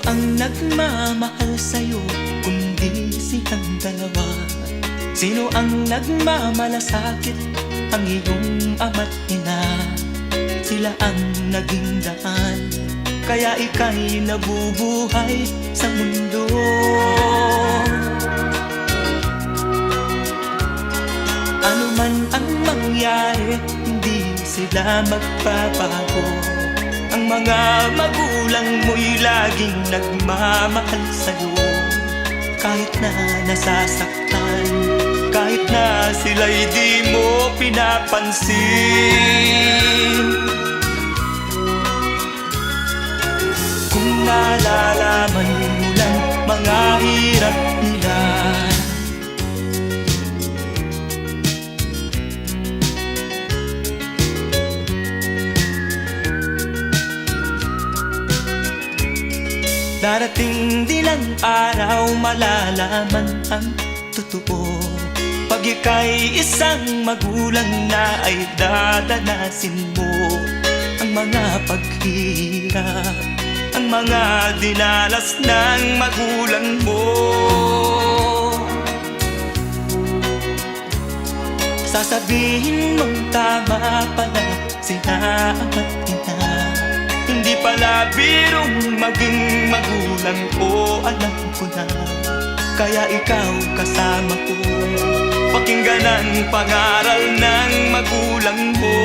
ang nagmamahal sa'yo kundi silang dalawa? Sino ang nagmamalasakit? Ang iyong ama't ina. Sila ang naging daan, kaya ika'y nabubuhay sa mundo. Ano man ang mangyari, hindi sila magbabago. Ang mga magulang mo'y laging nagmamahal sa'yo. Kahit na nasasaktan, kahit na sila'y di mo pinapansin. Kung nalalaman mo lang mga hirap nila, darating din ang araw malalaman ang totoo. Pag ika'y isang magulang na ay dadanasin mo ang mga paghihirap, ang mga dinalas ng magulang mo. Sasabihin mong tama pala sila ama't ina. Hindi pala birong maging magulang ko, alam ko na. Kaya ikaw kasama ko, pakinggan ang pangaral ng magulang mo.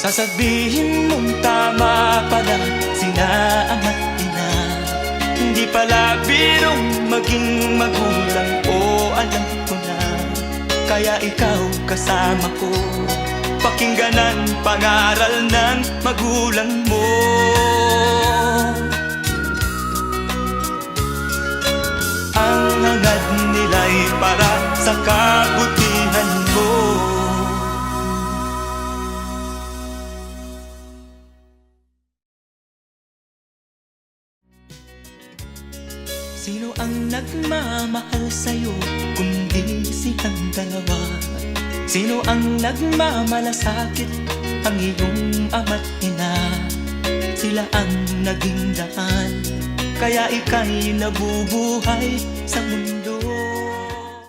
Sasabihin mong tama pala sila ama't ina. Hindi pala birong maging magulang ko, alam ko na. Kaya ikaw kasama ko, pakinggan ang pangaral ng magulang mo. Ang hangad nila'y para sa kabutihan mo. Sino ang nagmamahal sa'yo kundi silang dalawa? Sino ang nagmamalasakit? Ang iyong ama't ina. Sila ang naging daan, kaya ika'y nabubuhay sa mundo.